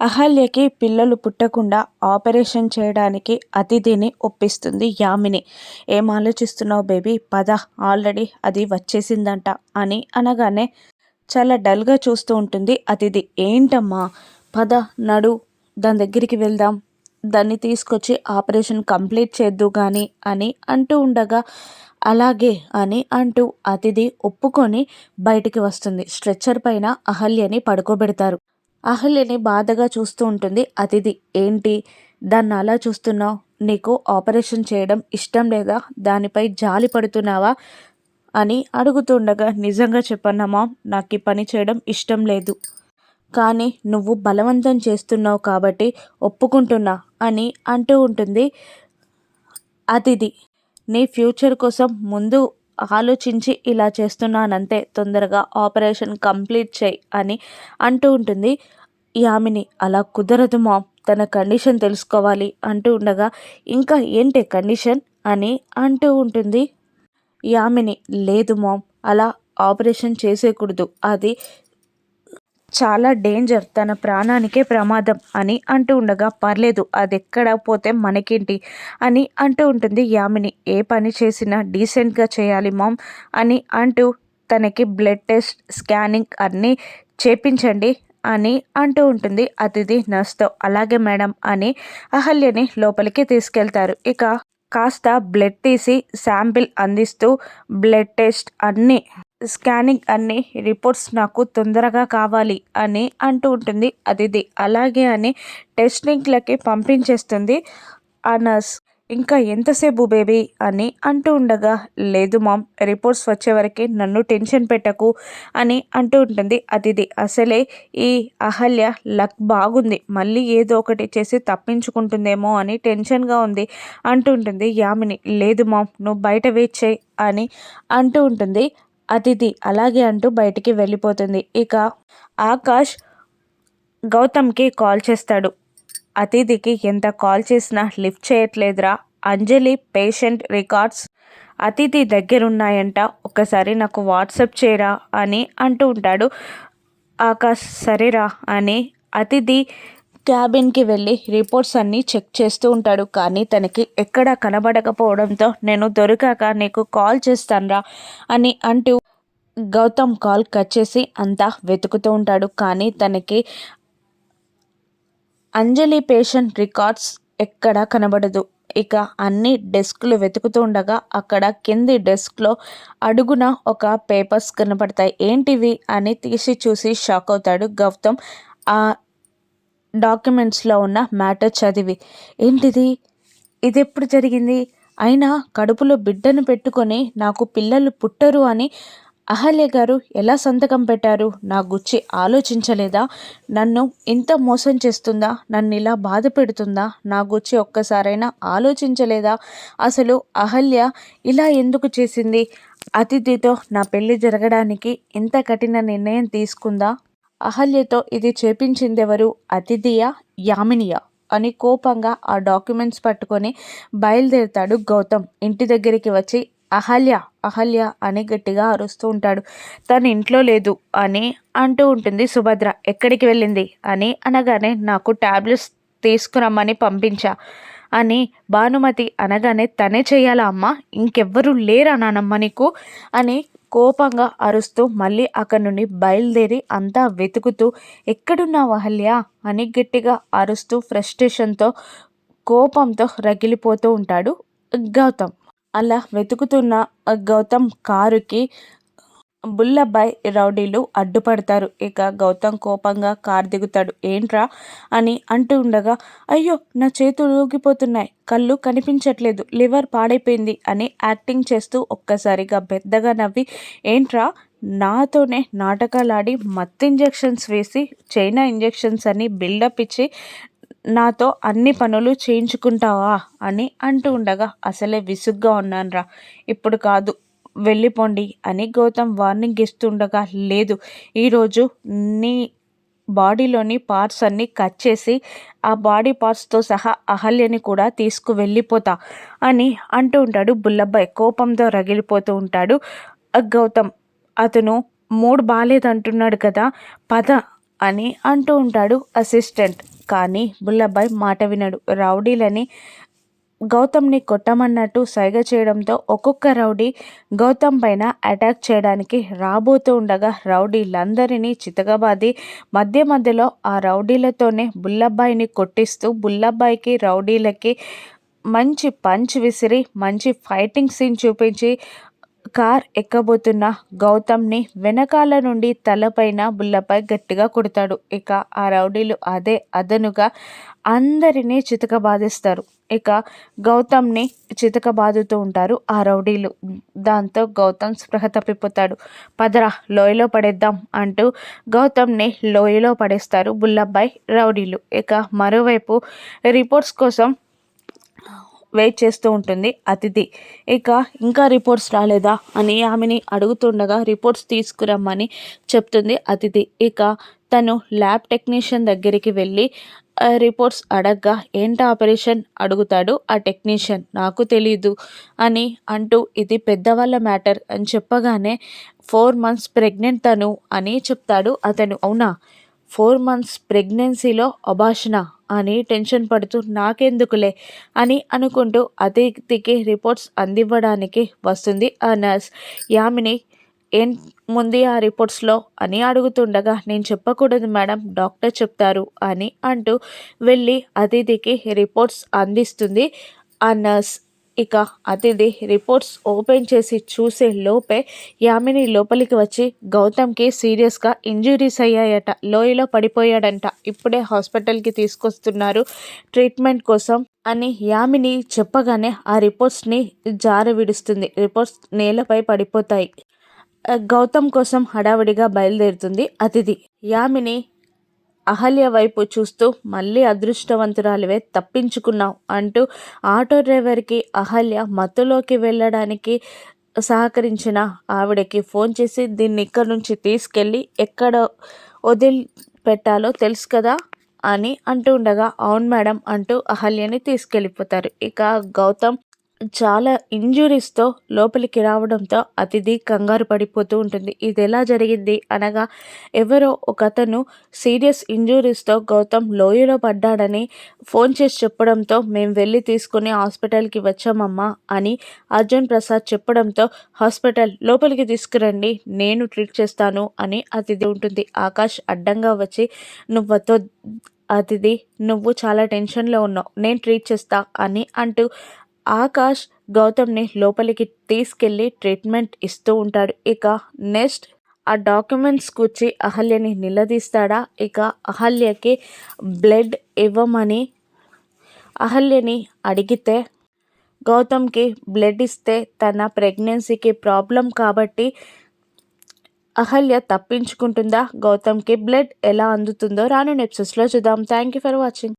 అహల్యకి పిల్లలు పుట్టకుండా ఆపరేషన్ చేయడానికి అతిథిని ఒప్పిస్తుంది యామిని. ఏం ఆలోచిస్తున్నావు బేబీ, పద, ఆల్రెడీ అది వచ్చేసిందంట అని అనగానే చాలా డల్గా చూస్తూ ఉంటుంది అతిథి. ఏంటమ్మా, పద, నడు, దాని దగ్గరికి వెళ్దాం, దాన్ని తీసుకొచ్చి ఆపరేషన్ కంప్లీట్ చేద్దు కానీ అని అంటూ ఉండగా అలాగే అని అంటూ అతిథి ఒప్పుకొని బయటికి వస్తుంది. స్ట్రెచ్చర్ పైన అహల్యని పడుకోబెడతారు. అహల్యని బాధగా చూస్తూ ఉంటుంది అతిథి. ఏంటి, దాన్ని అలా చూస్తున్నావు? నీకు ఆపరేషన్ చేయడం ఇష్టం లేదా? దానిపై జాలి పడుతున్నావా అని అడుగుతుండగా, నిజంగా చెప్పన్నా మామ్, నాకు ఈ పని చేయడం ఇష్టం లేదు, కానీ నువ్వు బలవంతం చేస్తున్నావు కాబట్టి ఒప్పుకుంటున్నా అని అంటూ ఉంటుంది అతిథి. నీ ఫ్యూచర్ కోసం ముందు ఆలోచించి ఇలా చేస్తున్నానంతే, తొందరగా ఆపరేషన్ కంప్లీట్ చేయి అని అంటూ ఉంటుంది యామిని. అలా కుదరదు మామ్, తన కండిషన్ తెలుసుకోవాలి అంటూ ఉండగా, ఇంకా ఏంటి కండిషన్ అని అంటూ ఉంటుంది యామిని. లేదు మామ్, అలా ఆపరేషన్ చేసేయకూడదు, అది చాలా డేంజర్, తన ప్రాణానికే ప్రమాదం అని అంటూ ఉండగా, పర్లేదు, అది ఎక్కడ పోతే మనకేంటి అని అంటూ ఉంటుంది యామిని. ఏ పని చేసినా డీసెంట్గా చేయాలి మామ్ అని అంటూ తనకి బ్లడ్ టెస్ట్, స్కానింగ్ అన్నీ చేపించండి అని అంటూ ఉంటుంది అతిథి నర్స్తో. అలాగే మేడం అని అహల్యని లోపలికి తీసుకెళ్తారు. ఇక కాస్త బ్లడ్ తీసి శాంపిల్ అందిస్తూ, బ్లడ్ టెస్ట్ అన్నీ, స్కానింగ్ అన్ని రిపోర్ట్స్ నాకు తొందరగా కావాలి అని అంటూ ఉంటుంది అదితి. అలాగే అని టెస్టింగ్లకి పంపించేస్తుంది ఆ నర్స్. ఇంకా ఎంతసేపు బేబీ అని అంటూ ఉండగా, లేదు మామ్, రిపోర్ట్స్ వచ్చే వరకు నన్ను టెన్షన్ పెట్టకు అని అంటూ ఉంటుంది అతిథి. అసలే ఈ అహల్య లక్ బాగుంది, మళ్ళీ ఏదో ఒకటి చేసి తప్పించుకుంటుందేమో అని టెన్షన్గా ఉంది అంటూ ఉంటుంది యామిని. లేదు మామ్, నువ్వు బయట వెయిట్ చేయి అని అంటూ ఉంటుంది అతిథి. అలాగే అంటూ బయటికి వెళ్ళిపోతుంది. ఇక ఆకాష్ గౌతమ్కి కాల్ చేస్తాడు. అతిథికి ఎంత కాల్ చేసినా లిఫ్ట్ చేయట్లేదురా, అంజలి పేషెంట్ రికార్డ్స్ అతిథి దగ్గరున్నాయంట, ఒక్కసారి నాకు వాట్సాప్ చేయరా అని అంటూ ఉంటాడు ఆకాష్. సరేరా అని అతిథి క్యాబిన్కి వెళ్ళి రిపోర్ట్స్ అన్నీ చెక్ చేస్తూ ఉంటాడు. కానీ తనకి ఎక్కడా కనబడకపోవడంతో, నేను దొరికాక నీకు కాల్ చేస్తానురా అని అంటూ గౌతమ్ కాల్ కట్ చేసి అంతా వెతుకుతూ ఉంటాడు. కానీ తనకి అంజలి పేషెంట్ రికార్డ్స్ ఎక్కడా కనబడదు. ఇక అన్ని డెస్క్లు వెతుకుతూ ఉండగా అక్కడ కింది డెస్క్లో అడుగున ఒక పేపర్స్ కనపడతాయి. ఏంటివి అని తీసి చూసి షాక్ అవుతాడు గౌతమ్. ఆ డాక్యుమెంట్స్లో ఉన్న మ్యాటర్ చదివి, ఏంటిది, ఇది ఎప్పుడు జరిగింది, అయినా కడుపులో బిడ్డను పెట్టుకొని నాకు పిల్లలు పుట్టరు అని అహల్య గారు ఎలా సంతకం పెట్టారు? నా గుచ్చి ఆలోచించలేదా? నన్ను ఇంత మోసం చేస్తుందా? నన్ను ఇలా బాధ పెడుతుందా? నా గుచ్చి ఒక్కసారైనా ఆలోచించలేదా? అసలు అహల్య ఇలా ఎందుకు చేసింది? అతిథితో నా పెళ్లి జరగడానికి ఇంత కఠిన నిర్ణయం తీసుకుందా? అహల్యతో ఇది చేపించిందెవరు? అతిథియా, యామినియా అని కోపంగా ఆ డాక్యుమెంట్స్ పట్టుకొని బయలుదేరుతాడు గౌతమ్. ఇంటి దగ్గరికి వచ్చి అహల్య, అహల్య అని గట్టిగా అరుస్తూ ఉంటాడు. తను ఇంట్లో లేదు అని అంటూ ఉంటుంది సుభద్ర. ఎక్కడికి వెళ్ళింది అని అనగానే, నాకు టాబ్లెట్స్ తీసుకురమ్మని పంపించా అని భానుమతి అనగానే, తనే చెయ్యాలా అమ్మ, ఇంకెవ్వరూ లేరా నానమ్మ నీకు అని కోపంగా అరుస్తూ మళ్ళీ అక్కడి నుండి బయలుదేరి అంతా వెతుకుతూ, ఎక్కడున్నావు అహల్య అని గట్టిగా అరుస్తూ ఫ్రస్ట్రేషన్తో, కోపంతో రగిలిపోతూ ఉంటాడు గౌతమ్. అలా వెతుకుతున్న గౌతమ్ కారుకి బుల్లబ్బాయ్ రౌడీలు అడ్డుపడతారు. ఇక గౌతమ్ కోపంగా కారు దిగుతాడు. ఏంట్రా అని అంటూ ఉండగా, అయ్యో, నా చేతులు ఊగిపోతున్నాయి, కళ్ళు కనిపించట్లేదు, లివర్ పాడైపోయింది అని యాక్టింగ్ చేస్తూ ఒక్కసారిగా పెద్దగా నవ్వి, ఏంట్రా, నాతోనే నాటకాలాడి మత్తు ఇంజెక్షన్స్ వేసి, చైనా ఇంజెక్షన్స్ అని బిల్డప్ ఇచ్చి నాతో అన్ని పనులు చేయించుకుంటావా అని అంటూ ఉండగా, అసలే విసుగ్గా ఉన్నానురా, ఇప్పుడు కాదు, వెళ్ళిపోండి అని గౌతమ్ వార్నింగ్ ఇస్తుండగా, లేదు, ఈరోజు నీ బాడీలోని పార్ట్స్ అన్నీ కట్ చేసి ఆ బాడీ పార్ట్స్తో సహా అహల్యని కూడా తీసుకువెళ్ళిపోతా అని అంటూ ఉంటాడు బుల్లబ్బాయ్. కోపంతో రగిలిపోతూ ఉంటాడు గౌతమ్. అతను మూడ్ బాగాలేదంటున్నాడు కదా, పద అని అంటూ ఉంటాడు అసిస్టెంట్. కానీ బుల్లబ్బాయి మాట వినడు. రౌడీలని గౌతమ్ని కొట్టమన్నట్టు సైగ చేయడంతో ఒక్కొక్క రౌడీ గౌతమ్ పైన అటాక్ చేయడానికి రాబోతూ ఉండగా రౌడీలందరినీ చితకబాది మధ్య మధ్యలో ఆ రౌడీలతోనే బుల్లబ్బాయిని కొట్టిస్తూ బుల్లబ్బాయికి రౌడీలకి మంచి పంచ్ విసిరి మంచి ఫైటింగ్ సీన్ చూపించి కార్ ఎక్కబోతున్న గౌతమ్ని వెనకాల నుండి తలపైన బుల్లపై గట్టిగా కొడతాడు. ఇక ఆ రౌడీలు అదే అదనుగా అందరినీ చితకబాదిస్తారు. ఇక గౌతమ్ని చితకబాదుతూ ఉంటారు ఆ రౌడీలు. దాంతో గౌతమ్ స్పృహ తప్పిపోతాడు. పదరా లోయలో పడేద్దాం అంటూ గౌతమ్ని లోయలో పడేస్తారు బుల్లబ్బాయి రౌడీలు. ఇక మరోవైపు రిపోర్ట్స్ కోసం వెయిట్ చేస్తూ ఉంటుంది అతిథి. ఇక ఇంకా రిపోర్ట్స్ రాలేదా అని ఆమెని అడుగుతుండగా రిపోర్ట్స్ తీసుకురమ్మని చెప్తుంది అతిథి. ఇక తను ల్యాబ్ టెక్నీషియన్ దగ్గరికి వెళ్ళి రిపోర్ట్స్ అడగ్గా ఏంటి ఆపరేషన్ అడుగుతాడు ఆ టెక్నీషియన్. నాకు తెలీదు అని అంటూ ఇది పెద్దవాళ్ళ మ్యాటర్ అని చెప్పగానే 4 months ప్రెగ్నెంట్ తను అని చెప్తాడు అతను. అవునా 4 months ప్రెగ్నెన్సీలో అబార్షనా అని టెన్షన్ పడుతూ నాకెందుకులే అని అనుకుంటూ అతిథికి రిపోర్ట్స్ అందివ్వడానికి వస్తుంది ఆ నర్స్. యామిని ఏం ముందు ఆ రిపోర్ట్స్లో అని అడుగుతుండగా నేను చెప్పకూడదు మేడం డాక్టర్ చెప్తారు అని అంటూ వెళ్ళి అతిథికి రిపోర్ట్స్ అందిస్తుంది ఆ నర్స్. ఇక అతిథి రిపోర్ట్స్ ఓపెన్ చేసి చూసే లోపే యామిని లోపలికి వచ్చి గౌతమ్కి సీరియస్గా ఇంజురీస్ అయ్యాయట, లోయలో పడిపోయాడంట, ఇప్పుడే హాస్పిటల్కి తీసుకొస్తున్నారు ట్రీట్మెంట్ కోసం అని యామిని చెప్పగానే ఆ రిపోర్ట్స్ని జార విడుస్తుంది. రిపోర్ట్స్ నేలపై పడిపోతాయి. గౌతమ్ కోసం హడావిడిగా బయలుదేరుతుంది అతిథి. యామిని అహల్య వైపు చూస్తూ మళ్ళీ అదృష్టవంతురాలివే తప్పించుకున్నావు అంటూ ఆటో డ్రైవర్కి అహల్య మత్తులోకి వెళ్ళడానికి సహకరించిన ఆవిడకి ఫోన్ చేసి దీన్ని ఇక్కడి నుంచి తీసుకెళ్ళి ఎక్కడ వదిలిపెట్టాలో తెలుసు కదా అని అంటూ ఉండగా అవును మేడం అంటూ అహల్యని తీసుకెళ్ళిపోతారు. ఇక గౌతమ్ చాలా ఇంజురీస్తో లోపలికి రావడంతో అతిథి కంగారు పడిపోతూ ఉంటుంది. ఇది ఎలా జరిగింది అనగా ఎవరో ఒక అతను సీరియస్ ఇంజురీస్తో గౌతమ్ లోయలో పడ్డాడని ఫోన్ చేసి చెప్పడంతో మేము వెళ్ళి తీసుకుని హాస్పిటల్కి వచ్చామమ్మా అని అర్జున్ ప్రసాద్ చెప్పడంతో హాస్పిటల్ లోపలికి తీసుకురండి నేను ట్రీట్ చేస్తాను అని అతిథి ఉంటుంది. ఆకాష్ అడ్డంగా వచ్చి నువ్వుతో అతిథి నువ్వు చాలా టెన్షన్లో ఉన్నావు నేను ట్రీట్ చేస్తా అని అంటూ ఆకాష్ గౌతమ్ని లోపలికి తీసుకెళ్ళి ట్రీట్మెంట్ ఇస్తూ ఉంటాడు. ఇక నెక్స్ట్ ఆ డాక్యుమెంట్స్ కూర్చి అహల్యని నిలదీస్తాడా. ఇక అహల్యకి బ్లడ్ ఇవ్వమని అహల్యని అడిగితే గౌతమ్కి బ్లడ్ ఇస్తే తన ప్రెగ్నెన్సీకి ప్రాబ్లం కాబట్టి అహల్య తప్పించుకుంటుందా, గౌతమ్కి బ్లడ్ ఎలా అందుతుందో రాను ఎపిసోడ్స్లో చూద్దాం. Thank you for watching.